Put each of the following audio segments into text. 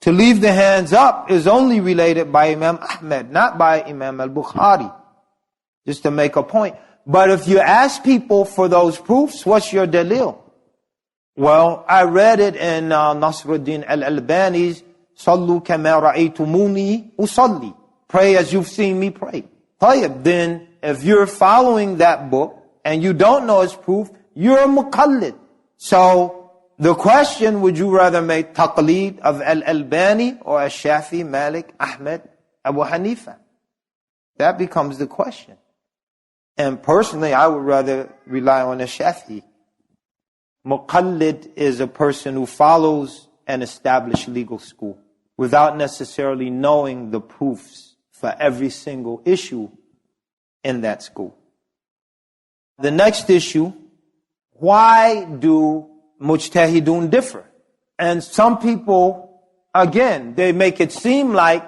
To leave the hands up is only related by Imam Ahmed, not by Imam al-Bukhari. Just to make a point. But if you ask people for those proofs, what's your dalil? Well, I read it in Nasruddin al-Albani's Sallu kama ra'aytumuni usalli. Pray as you've seen me pray. Then, if you're following that book and you don't know its proof, you're a muqallid. So, the question, would you rather make taqleed of al-Albani or al-Shafi'i, Malik, Ahmed, Abu Hanifa? That becomes the question. And personally, I would rather rely on al-Shafi'i. Muqallid is a person who follows an established legal school without necessarily knowing the proofs for every single issue in that school. The next issue, why do mujtahidun differ? And some people, again, they make it seem like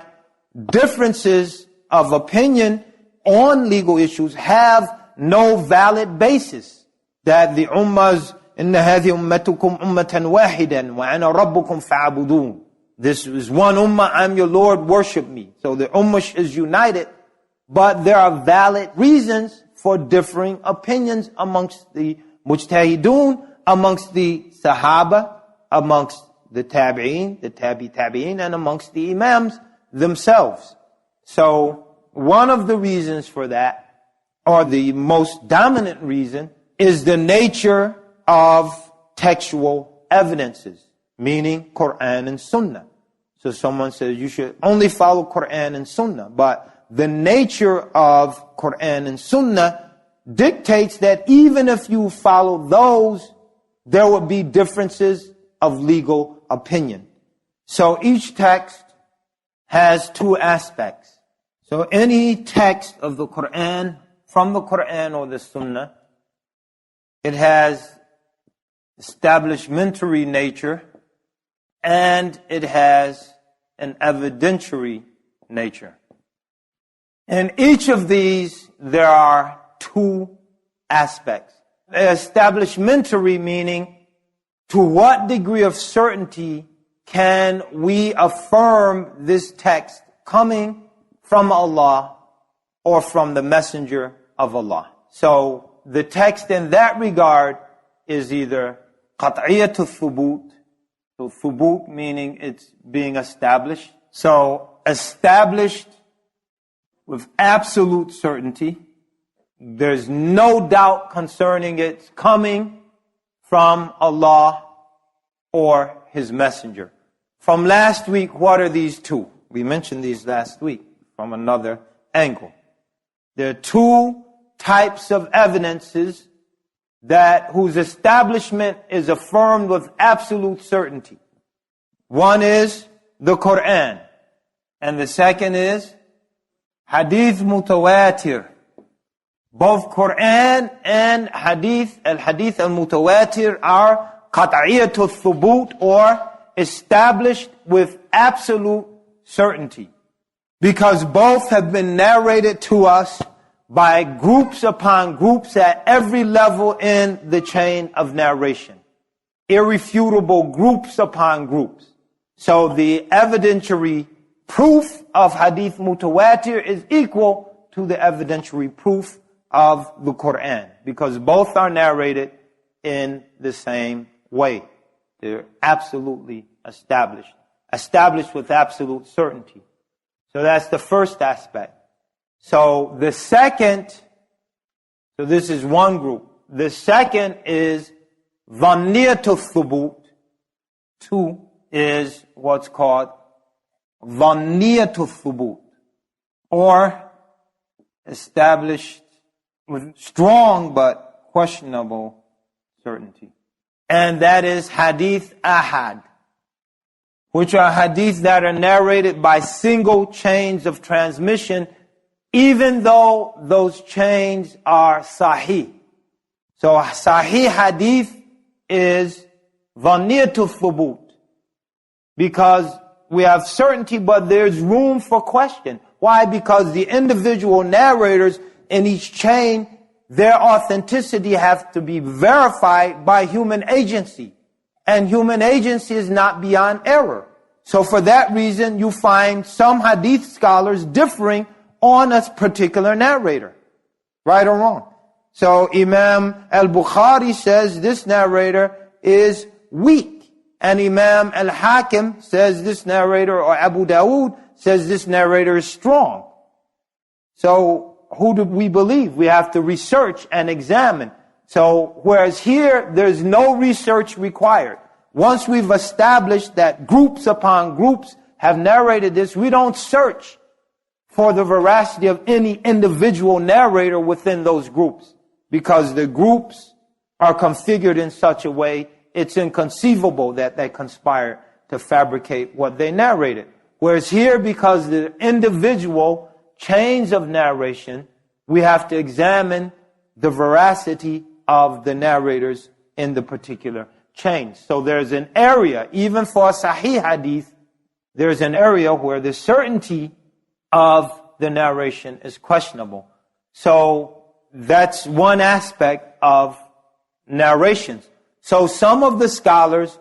differences of opinion on legal issues have no valid basis. That the ummahs, inna hadhi ummatukum ummatan wahidan wa ana rabbukum fa'abudun. This is one ummah, I'm your Lord, worship me. So the ummah is united, but there are valid reasons for differing opinions amongst the mujtahidun, amongst the sahaba, amongst the tabi'een, the tabi'een, and amongst the imams themselves. So one of the reasons for that, or the most dominant reason, is the nature of textual evidences, meaning Quran and Sunnah. So someone says you should only follow Quran and Sunnah, but the nature of Quran and Sunnah dictates that even if you follow those, there will be differences of legal opinion. So each text has two aspects. So any text of the Quran, from the Quran or the Sunnah, it has establishmentary nature and it has an evidentiary nature. In each of these, there are two aspects. Establishmentary meaning, to what degree of certainty can we affirm this text coming from Allah or from the Messenger of Allah? So the text in that regard is either qat'iyatul thubut. So thubut meaning it's being established. So established with absolute certainty. There's no doubt concerning its coming from Allah or His Messenger. From last week, what are these two? We mentioned these last week from another angle. There are two types of evidences whose establishment is affirmed with absolute certainty. One is the Quran, and the second is Hadith Mutawatir. Both Quran and Hadith, al-Hadith al-Mutawatir, are qat'iyatul thubut, or established with absolute certainty. Because both have been narrated to us by groups upon groups at every level in the chain of narration. Irrefutable groups upon groups. So the evidentiary proof of Hadith Mutawatir is equal to the evidentiary proof of the Quran, because both are narrated in the same way. They're absolutely established. Established with absolute certainty. So that's the first aspect. So the second, so this is one group. The second is dhanniyatul thubut. Two is what's called dhanniyatul thubut, or established with strong but questionable certainty. And that is hadith ahad, which are hadiths that are narrated by single chains of transmission, even though those chains are sahih. So sahih hadith is dhanniyatul thubut, because we have certainty, but there's room for question. Why? Because the individual narrators in each chain, their authenticity has to be verified by human agency. And human agency is not beyond error. So for that reason, you find some hadith scholars differing on a particular narrator. Right or wrong? So Imam al-Bukhari says this narrator is weak. And Imam al-Hakim says this narrator, or Abu Dawood says this narrator is strong. So who do we believe? We have to research and examine. So whereas here, there's no research required. Once we've established that groups upon groups have narrated this, we don't search for the veracity of any individual narrator within those groups, because the groups are configured in such a way it's inconceivable that they conspire to fabricate what they narrated. Whereas here, because the individual chains of narration, we have to examine the veracity of the narrators in the particular chain. So there's an area, even for a Sahih hadith, there's an area where the certainty of the narration is questionable. So that's one aspect of narrations. So some of the scholars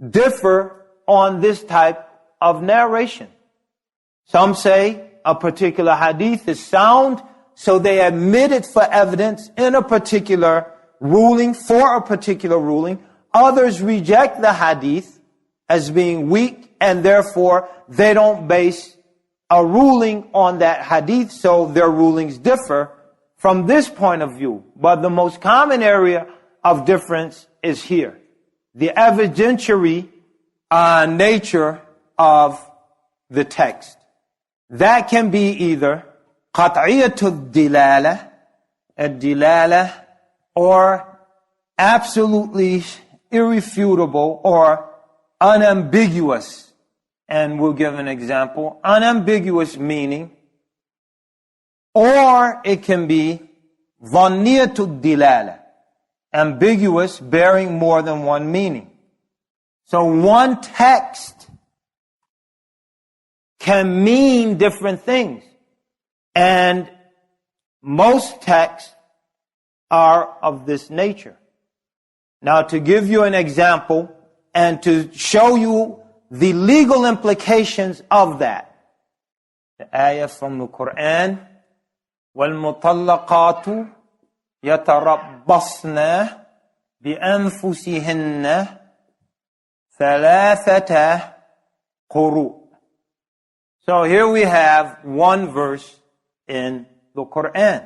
differ on this type of narration. Some say a particular hadith is sound, so they admit it for evidence in a particular ruling, for a particular ruling. Others reject the hadith as being weak, and therefore they don't base a ruling on that hadith, so their rulings differ from this point of view. But the most common area of difference is here. The evidentiary nature of the text. That can be either qat'iyatul dilala, ad-dilala, or absolutely irrefutable or unambiguous. And we'll give an example. Unambiguous meaning. Or it can be dhanniyatul dilala, ambiguous, bearing more than one meaning. So one text can mean different things. And most texts are of this nature. Now, to give you an example and to show you the legal implications of that, the ayah from the Quran, وَالْمُطَلَّقَاتُ يَتَرَبَّصْنَ بِأَنفُسِهِنَّ ثَلَاثَةَ قُرُوءٍ. So here we have one verse in the Quran.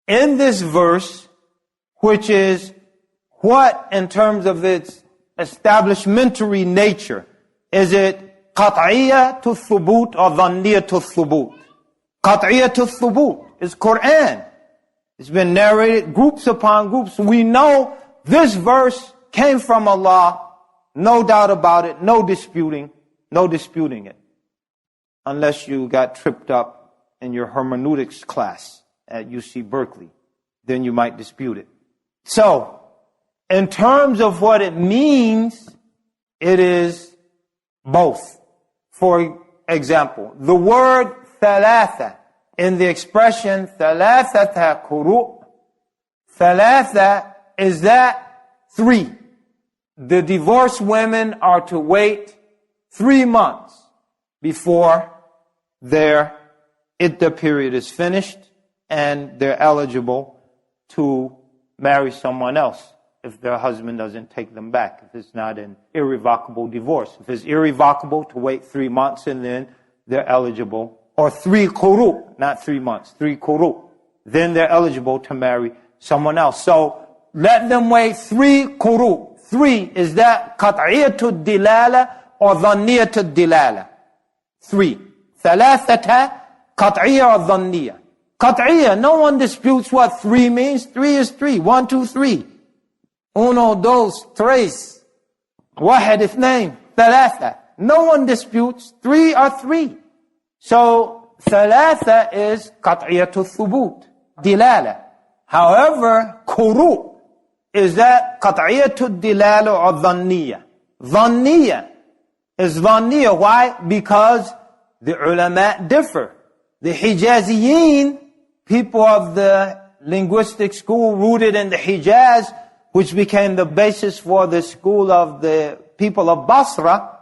In this verse, which is what in terms of its establishmentary nature? Is it qat'iyya to thubut or dhanniyya to thubut? Qat'iyya to thubut is Quran. It's been narrated groups upon groups. We know this verse came from Allah, no doubt about it, no disputing it. Unless you got tripped up in your hermeneutics class at UC Berkeley, then you might dispute it. So, in terms of what it means, it is both. For example, the word thalatha, in the expression thalathata quru', thalatha is that 3. The divorced women are to wait 3 months before their iddah period is finished and they're eligible to marry someone else if their husband doesn't take them back, if it's not an irrevocable divorce. If it's irrevocable, to wait 3 months and then they're eligible, or 3 quru', not 3 months, 3 quru', then they're eligible to marry someone else. So let them wait 3 quru'. 3, is that qat'iyatul dilala or dhanniyatul dilala? 3. Thalathata, qat'iyya or dhanniyya? Qat'iyya, no one disputes what 3 means. 3 is 3. 1, 2, 3. Uno, dos, tres. Wahid, ithnain, thalatha. No one disputes. 3 are 3. So, thalatha is qat'iyatul thubut, dilala. However, quru' is that qat'iyatul dilala or dhanniyya? Dhanniyya is dhanniyya. Why? Because the ulama differ. The Hijaziyin, people of the linguistic school rooted in the Hijaz, which became the basis for the school of the people of Basra,